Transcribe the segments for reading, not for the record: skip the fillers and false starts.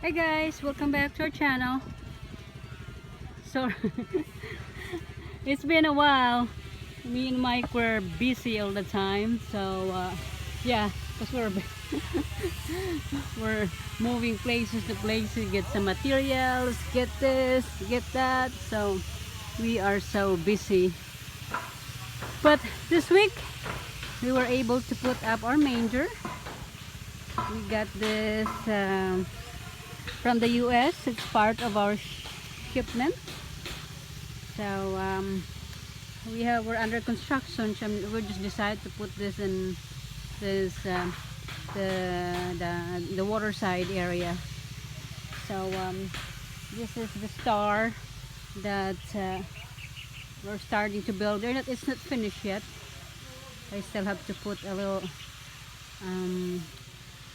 Hi guys, welcome back to our channel. So it's been a while. Me and Mike were busy all the time. So yeah, because we're moving places to places, get some materials, get this, get that. So we are so busy. But this week we were able to put up our manger. We got this from the US. It's part of our shipment. So we're under construction. So we just decided to put this in this the waterside area. So this is the star that we're starting to build. It's not finished yet. I still have to put a little.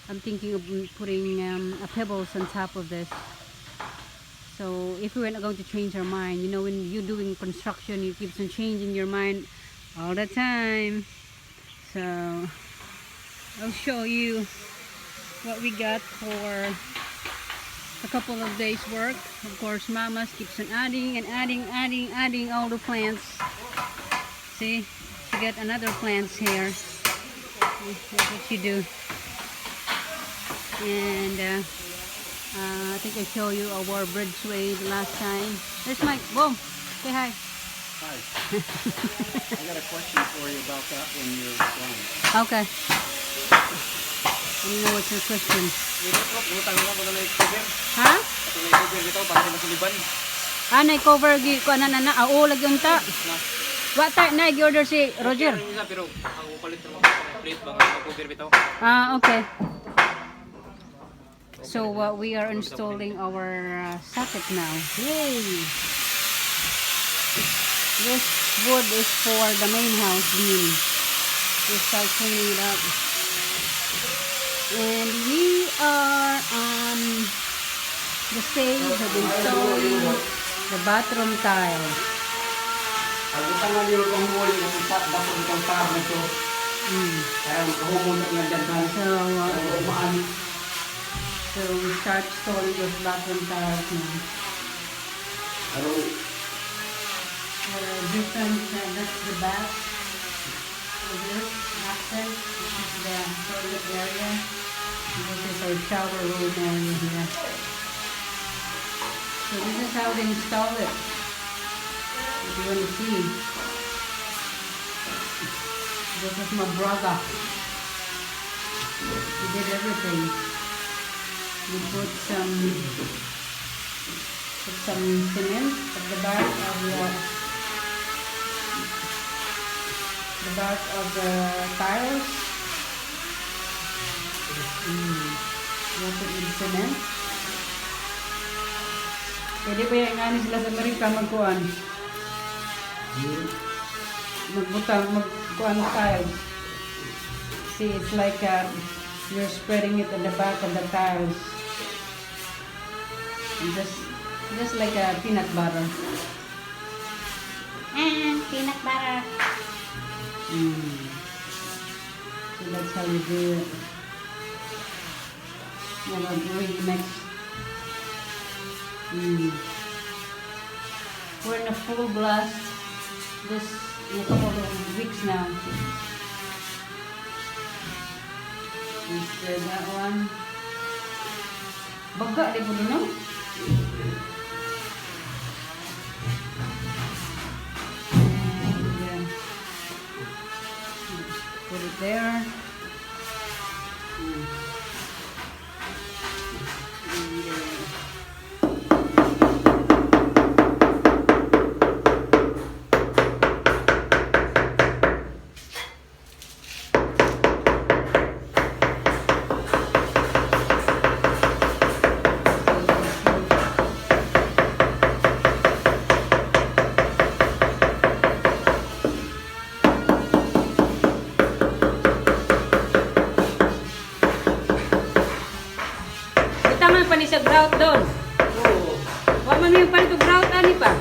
I'm thinking of putting a pebbles on top of this. So if we were not going to change our mind, you know, when you're doing construction, you keep on changing your mind all the time. So I'll show you what we got for a couple of days work. Of course, Mama keeps on adding and adding all the plants. See, she got another plants here. That's what she do. And I think I showed you our bridgeway the last time. There's Mike. Boom. Say hi. Hi. I got a question for you about that when you're done. Okay. Let me know what's your question. Ha? Ah, na-cover ko na oo, lagyan ta. What time na-order si Roger? Ah, okay. So we are installing our socket now. Yay! This wood is for the main house beam. We start cleaning it up. And we are on the stage of installing the bathroom tiles. So we start installing those bathroom tiles now. That's the bath. So this access, this is the toilet area. This is our shower room area here. So this is how they install it. If you want to see. This is my brother. He did everything. We put some cement at the back of the tiles. We put in cement. Pwede ba yung ani sila sa Amerika magkuhan? Magkuhan tiles. See, it's like you're spreading it at the back of the tiles. Just like a peanut butter. Peanut butter. So that's how you do it. Now we're doing next. We're in a full blast this in a couple of weeks now. Instead that one. Baga di po no? And put it there. Sa grout doon. Oo. Wa man yung palito grout ani pa.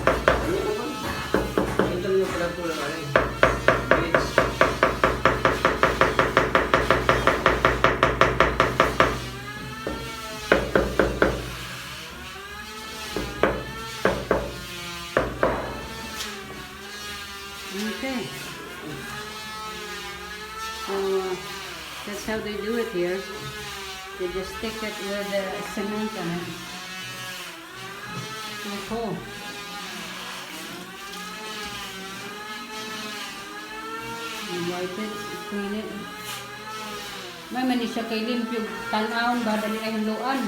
Ito yung pala po lang ay. They just stick it with cement on it. Pretty cool. You wipe it, clean it. May mani siya kay limpyo tanawon ba dali ay luan.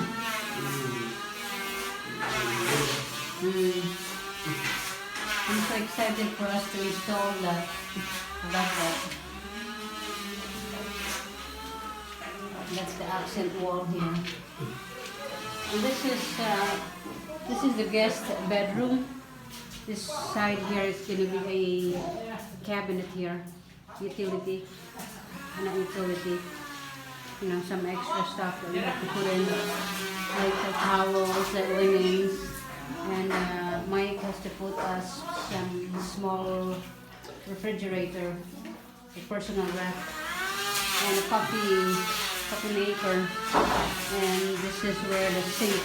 I'm so excited for us to install that. That's the accent wall here. And this is the guest bedroom. This side here is gonna be a cabinet here, utility, and a utility. You know, some extra stuff that we have to put in, like the towels, the linens, and Mike has to put us some small refrigerator, a personal rack, and a coffee maker, and this is where the sink.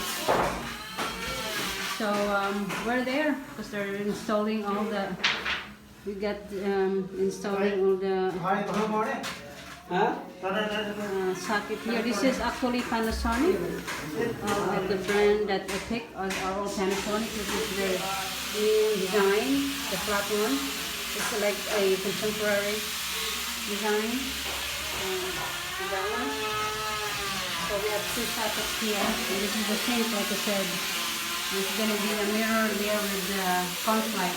So we're there because they're installing all the. We got installing all the socket here. This is actually Panasonic. With the brand that I picked are all Panasonic. This is the new design, the flat one. It's like a contemporary design. That one. So we have two sockets here, and this is the sink, like I said. There's going to be a mirror there with the conflict.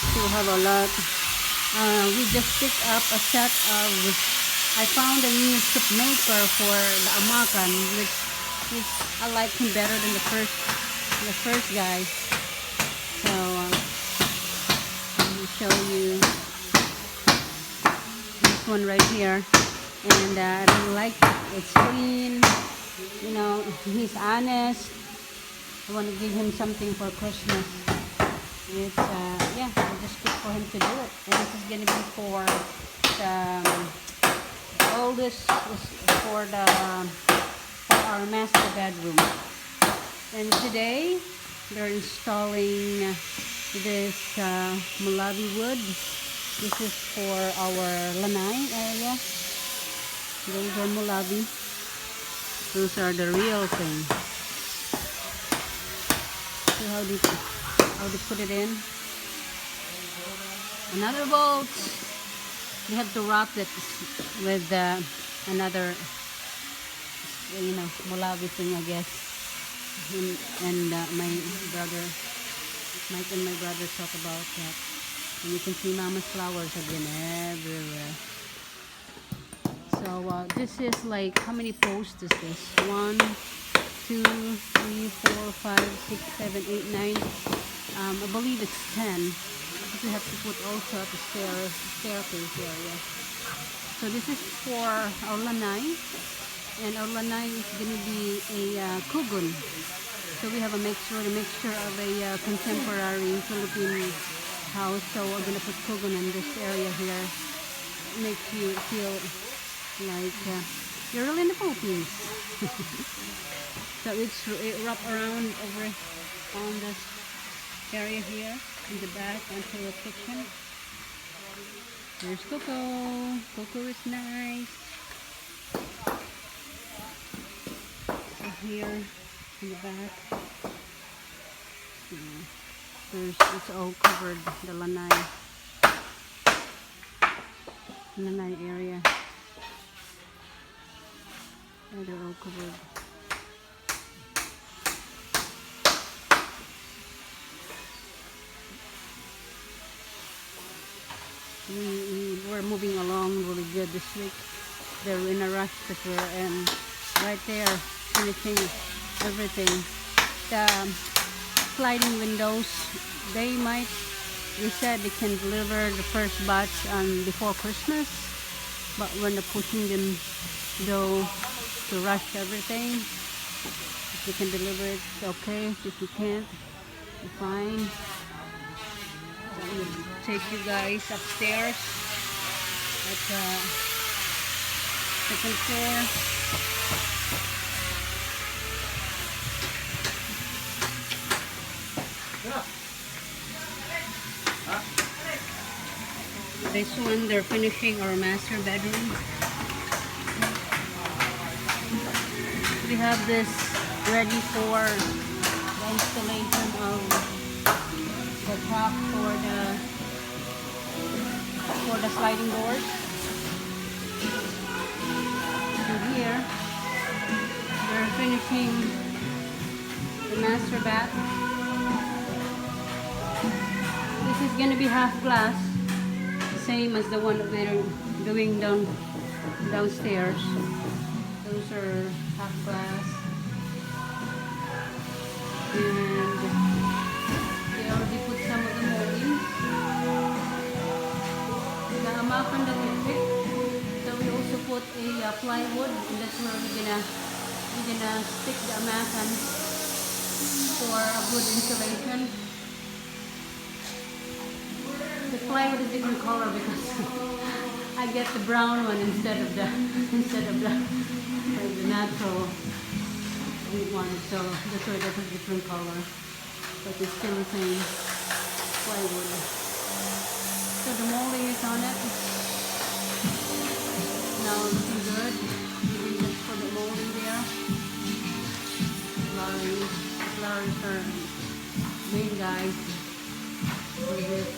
So we have a lot. We just picked up a set of. I found a new soup maker for the Amakan, which I like him better than the first guy. So let me show you this one right here, and I really like it. It's clean. You know, he's honest. I want to give him something for Christmas. It's yeah, I'll just cook for him to do it. And this is gonna be for all this is for our master bedroom. And today they're installing this Malawi wood. This is for our Lanai area. Those are Malawi. Those are the real thing. See how they put it in. Another bolt. We have to wrap it with another, you know, Malawi thing, I guess. And my brother, Mike and my brother talk about that. And you can see Mama's flowers again everywhere. So this is like, how many posts is this? 1, 2, 3, 4, 5, 6, 7, 8, 9. I believe it's 10. Because we have to put also at the staircase area. So this is for our Lanai. And our Lanai is going to be a kugun. So we have a mixture of a contemporary Philippine house. So we're going to put kugun in this area here. Makes you feel like you're really in the Philippines. So it wrap around over on this area here in the back onto the kitchen. There's Coco. Coco is nice. So here in the back, it's all covered, the Lanai area. And they're all covered. We're moving along really good this week. They're in a rush because we're right there finishing everything. The sliding windows, they said they can deliver the first batch before Christmas, but we're not pushing them though to rush everything. If we can deliver it, it's okay. If we can't, we're fine. I'm going to take you guys upstairs at the second floor. This one, they're finishing our master bedroom. We have this ready for the installation of the top for the sliding doors. And here, we're finishing the master bath. This is gonna be half glass, same as the one that we're doing downstairs. Those are half glass, and they already put some of the molding. The amakan that we picked, so we also put a plywood, and that's where we're gonna stick the amakan for a good insulation. The plywood is different color because I get the brown one instead of the natural one, so that's why that's a different color, but it's still the same plywood. So the molding is on it. Now looking good. We just put the molding there. Larry's our main guy for this.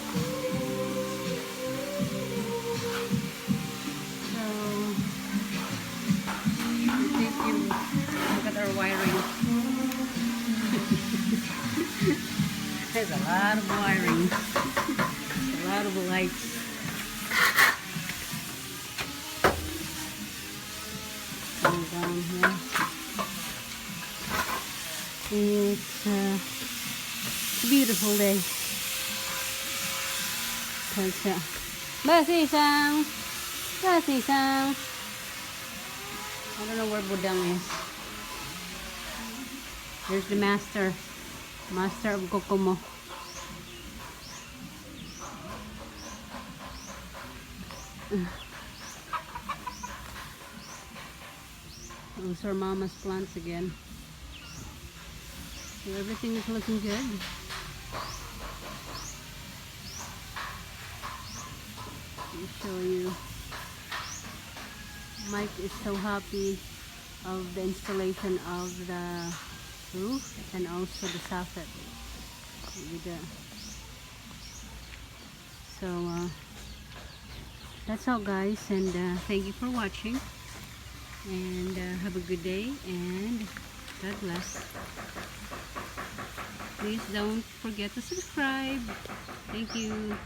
So I think you look at our wiring. There's a lot of wiring. A lot of lights. Going down here. It's a beautiful day. Basisang. I don't know where Budang is. There's the master of Kokomo. Those are Mama's plants again. So everything is looking good. Let me show you. Mike is so happy of the installation of the roof and also the soffit. So that's all, guys, and thank you for watching, and have a good day, and God bless. Please don't forget to subscribe. Thank you.